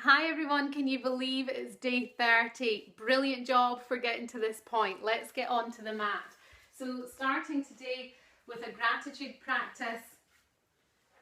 Hi everyone, can you believe it's day 30? Brilliant job for getting to this point. Let's get on to the mat. So starting today with a gratitude practice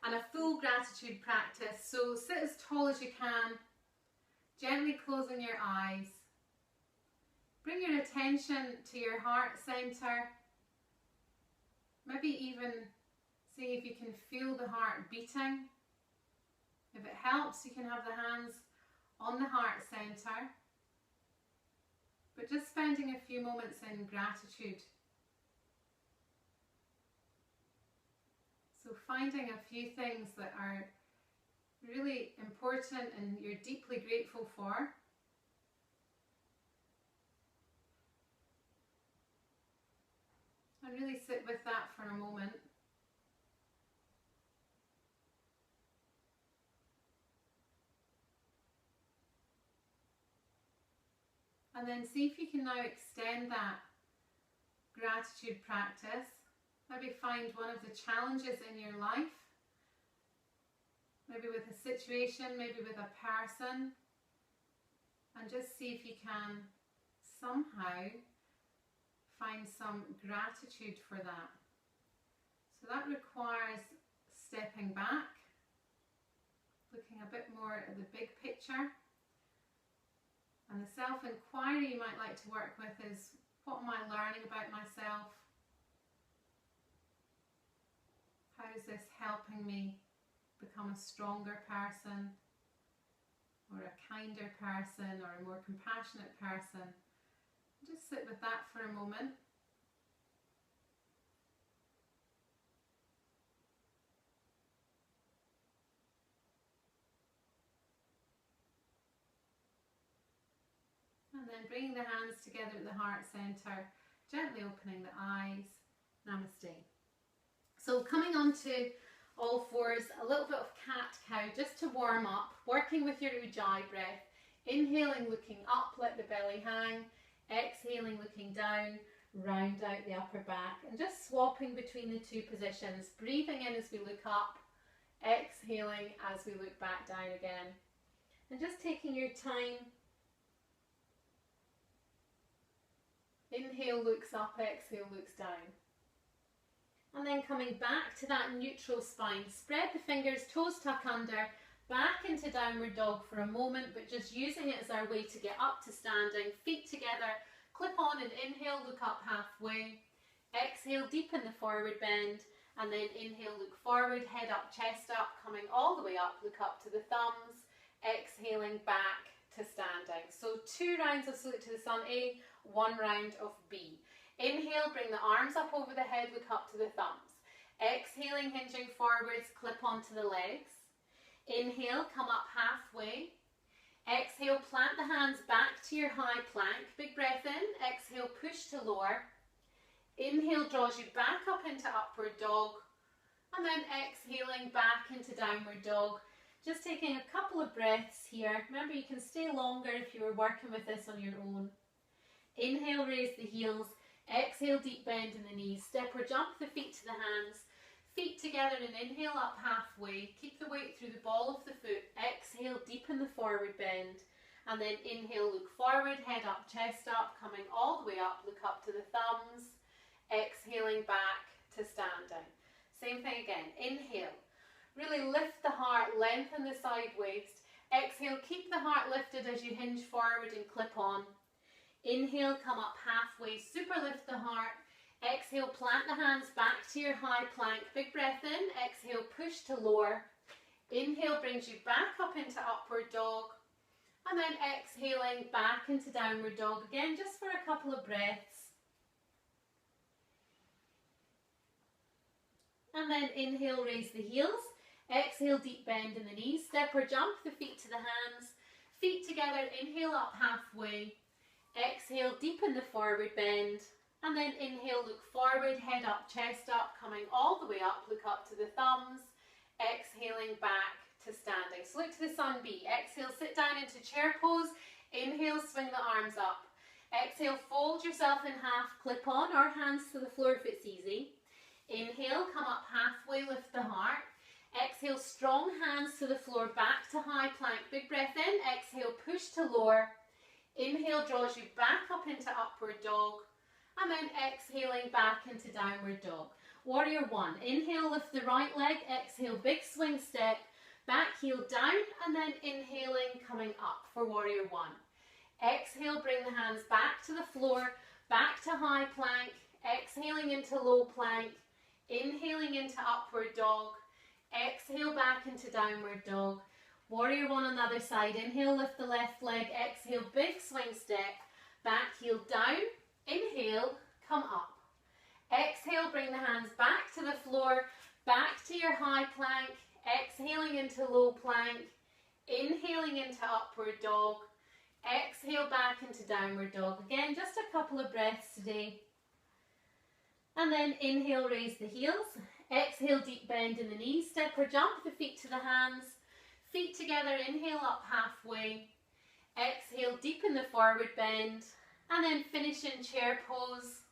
and a full gratitude practice. So sit as tall as you can, gently closing your eyes. Bring your attention to your heart center. Maybe even see if you can feel the heart beating. If it helps, you can have the hands on the heart center, but just spending a few moments in gratitude. So finding a few things that are really important and you're deeply grateful for. And really sit with that for a moment. And then see if you can now extend that gratitude practice. Maybe find one of the challenges in your life. Maybe with a situation, maybe with a person. And just see if you can somehow find some gratitude for that. So that requires stepping back, looking a bit more at the big picture. And the self-inquiry you might like to work with is, what am I learning about myself? How is this helping me become a stronger person, or a kinder person, or a more compassionate person? Just sit with that for a moment. And then bringing the hands together at the heart center, gently opening the eyes. Namaste. So coming on to all fours, a little bit of cat-cow just to warm up, working with your Ujjayi breath. Inhaling, looking up, let the belly hang. Exhaling, looking down, round out the upper back. And just swapping between the two positions, breathing in as we look up, exhaling as we look back down again. And just taking your time. Inhale, looks up, exhale, looks down. And then coming back to that neutral spine. Spread the fingers, toes tuck under, back into downward dog for a moment, but just using it as our way to get up to standing. Feet together, clip on and inhale, look up halfway. Exhale, deepen the forward bend. And then inhale, look forward, head up, chest up, coming all the way up, look up to the thumbs. Exhaling back to standing. So 2 rounds of salute to the sun A, 1 round of B. Inhale, bring the arms up over the head, look up to the thumbs. Exhaling, hinging forwards, clip onto the legs. Inhale, come up halfway. Exhale, plant the hands back to your high plank. Big breath in. Exhale, push to lower. Inhale draws you back up into upward dog. And then exhaling back into downward dog. Just taking a couple of breaths here. Remember, you can stay longer if you were working with this on your own. Inhale, raise the heels. Exhale, deep bend in the knees. Step or jump the feet to the hands. Feet together and inhale up halfway. Keep the weight through the ball of the foot. Exhale, deepen the forward bend. And then inhale, look forward, head up, chest up, coming all the way up, look up to the thumbs. Exhaling back to standing. Same thing again. Inhale. Really lift the heart, lengthen the side waist. Exhale, keep the heart lifted as you hinge forward and clip on. Inhale, come up halfway, super lift the heart. Exhale, plant the hands back to your high plank. Big breath in. Exhale, push to lower. Inhale brings you back up into upward dog. And then exhaling back into downward dog again, just for a couple of breaths. And then inhale, raise the heels. Exhale, deep bend in the knees. Step or jump the feet to the hands. Feet together, inhale up halfway. Exhale, deepen the forward bend. And then inhale, look forward, head up, chest up, coming all the way up, look up to the thumbs. Exhaling back to standing. Salute to the sun B. Exhale, sit down into chair pose. Inhale, swing the arms up. Exhale, fold yourself in half, clip on or hands to the floor if it's easy. Inhale, come up halfway, lift the heart. Exhale. exhale, strong hands to the floor, back to high plank. Big breath in, exhale, push to lower. Inhale draws you back up into upward dog. And then exhaling back into downward dog. Warrior one. Inhale, lift the right leg. Exhale, big swing step. Back heel down, and then inhaling, coming up for warrior one. Exhale, bring the hands back to the floor, back to high plank. Exhaling into low plank. Inhaling into upward dog. Exhale back into downward dog. Warrior one on the other side. Inhale, lift the left leg. Exhale, big swing step. Back heel down. Inhale, come up. Exhale, bring the hands back to the floor, back to your high plank. Exhaling into low plank. Inhaling into upward dog. Exhale back into downward dog. Again, just a couple of breaths today. And then inhale, raise the heels. Exhale, deep bend in the knees. Step or jump the feet to the hands. Feet together, inhale up halfway. Exhale, deepen the forward bend. And then finish in chair pose.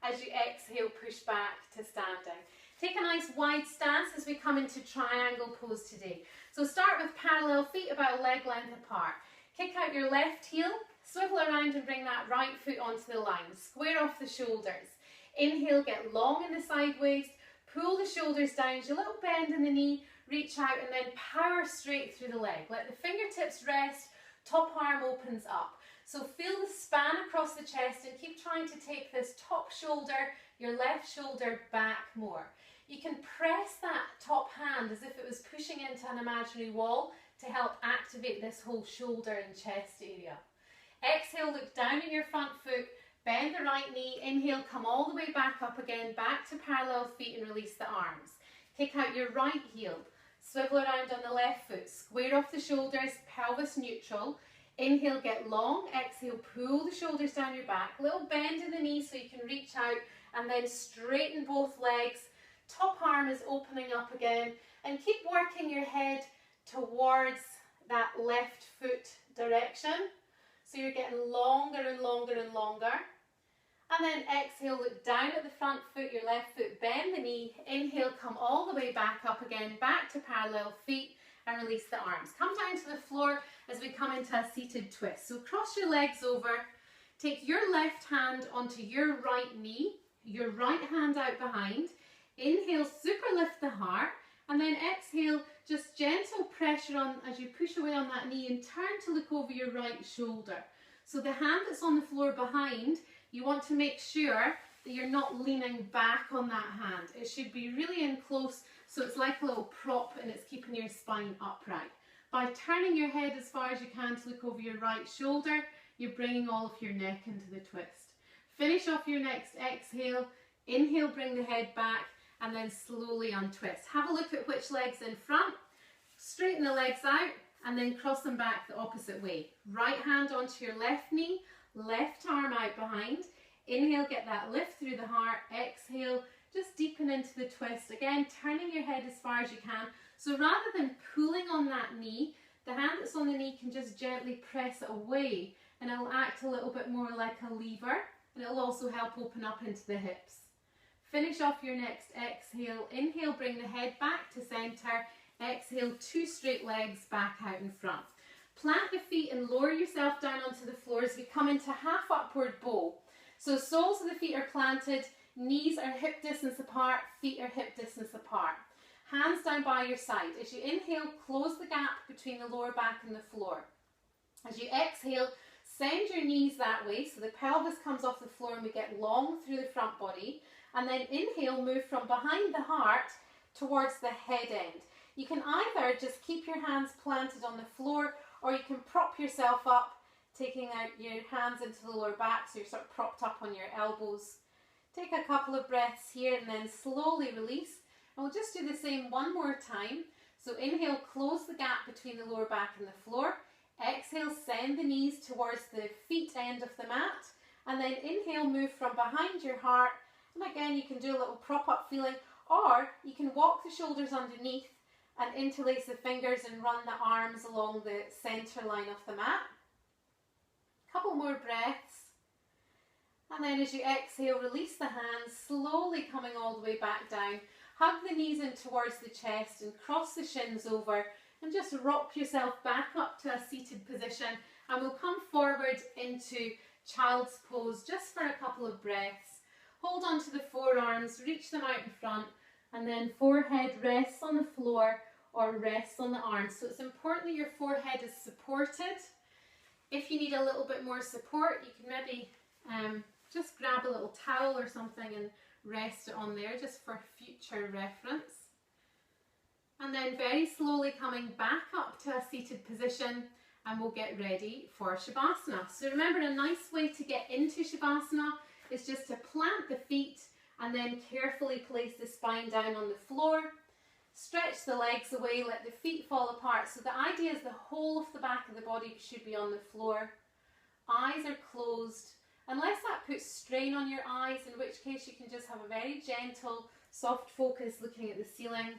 As you exhale, push back to standing. Take a nice wide stance as we come into triangle pose today. So start with parallel feet about leg length apart. Kick out your left heel, swivel around and bring that right foot onto the line. Square off the shoulders. Inhale, get long in the side waist. Pull the shoulders down, a little bend in the knee, reach out and then power straight through the leg. Let the fingertips rest, top arm opens up. So feel the span across the chest and keep trying to take this top shoulder, your left shoulder back more. You can press that top hand as if it was pushing into an imaginary wall to help activate this whole shoulder and chest area. Exhale, look down at your front foot, bend the right knee, inhale, come all the way back up again, back to parallel feet and release the arms. Kick out your right heel, swivel around on the left foot, square off the shoulders, pelvis neutral. Inhale, get long. Exhale, pull the shoulders down your back. Little bend in the knee so you can reach out and then straighten both legs. Top arm is opening up again and keep working your head towards that left foot direction. So you're getting longer and longer and longer. And then exhale, look down at the front foot, your left foot, bend the knee. Inhale, come all the way back up again, back to parallel feet and release the arms. Come down to the floor as we come into a seated twist. So cross your legs over, take your left hand onto your right knee, your right hand out behind. Inhale, super lift the heart, and then exhale, just gentle pressure on as you push away on that knee and turn to look over your right shoulder. So the hand that's on the floor behind, you want to make sure that you're not leaning back on that hand. It should be really in close, so it's like a little prop and it's keeping your spine upright. By turning your head as far as you can to look over your right shoulder, you're bringing all of your neck into the twist. Finish off your next exhale. Inhale, bring the head back, and then slowly untwist. Have a look at which leg's in front. Straighten the legs out, and then cross them back the opposite way. Right hand onto your left knee, left arm out behind. Inhale, get that lift through the heart. Exhale, just deepen into the twist. Again, turning your head as far as you can. So rather than pulling on that knee, the hand that's on the knee can just gently press it away, and it'll act a little bit more like a lever, and it'll also help open up into the hips. Finish off your next exhale. Inhale, bring the head back to center. Exhale, two straight legs back out in front. Plant the feet and lower yourself down onto the floor as we come into half upward bow. So soles of the feet are planted, knees are hip distance apart, feet are hip distance apart. Hands down by your side. As you inhale, close the gap between the lower back and the floor. As you exhale, send your knees that way so the pelvis comes off the floor and we get long through the front body. And then inhale, move from behind the heart towards the head end. You can either just keep your hands planted on the floor, or you can prop yourself up, taking out your hands into the lower back so you're sort of propped up on your elbows. Take a couple of breaths here and then slowly release. And we'll just do the same one more time. So inhale, close the gap between the lower back and the floor. Exhale, send the knees towards the feet end of the mat. And then inhale, move from behind your heart. And again, you can do a little prop up feeling, or you can walk the shoulders underneath and interlace the fingers and run the arms along the center line of the mat. Couple more breaths. And then as you exhale, release the hands, slowly coming all the way back down. hug the knees in towards the chest and cross the shins over and just rock yourself back up to a seated position, and we'll come forward into child's pose just for a couple of breaths. Hold on to the forearms, reach them out in front, and then forehead rests on the floor or rests on the arms. So it's important that your forehead is supported. If you need a little bit more support, you can maybe just grab a little towel or something and rest it on there just for future reference. And then very slowly coming back up to a seated position, and we'll get ready for Shavasana. So remember, a nice way to get into Shavasana is just to plant the feet and then carefully place the spine down on the floor. Stretch the legs away, let the feet fall apart. So the idea is the whole of the back of the body should be on the floor. Eyes are closed, unless that puts strain on your eyes, in which case you can just have a very gentle, soft focus looking at the ceiling.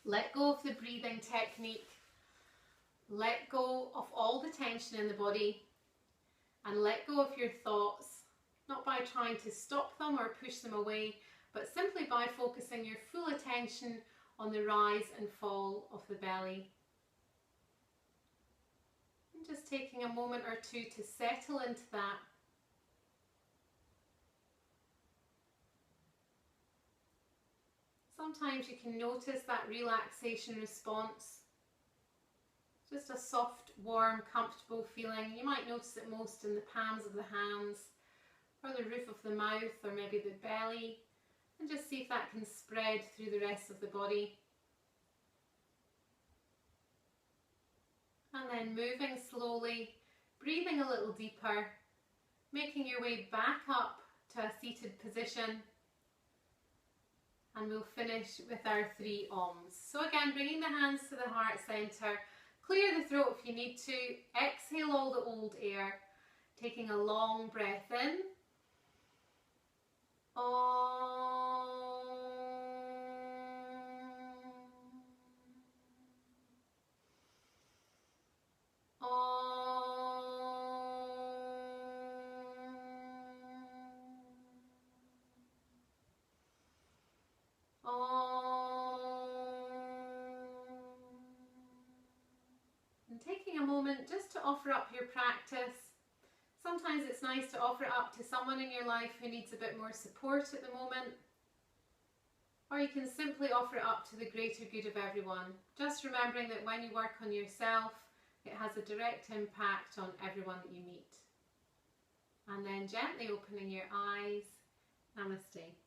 Let go of the breathing technique. Let go of all the tension in the body, and let go of your thoughts, not by trying to stop them or push them away, but simply by focusing your full attention on the rise and fall of the belly. And just taking a moment or two to settle into that. Sometimes you can notice that relaxation response. Just a soft, warm, comfortable feeling. You might notice it most in the palms of the hands, or the roof of the mouth, or maybe the belly. And just see if that can spread through the rest of the body. And then moving slowly, breathing a little deeper, making your way back up to a seated position. And we'll finish with our 3 Oms. So again, bringing the hands to the heart center. Clear the throat if you need to. Exhale all the old air. Taking a long breath in. And taking a moment just to offer up your practice. Sometimes it's nice to offer it up to someone in your life who needs a bit more support at the moment. Or you can simply offer it up to the greater good of everyone. Just remembering that when you work on yourself, it has a direct impact on everyone that you meet. And then gently opening your eyes. Namaste.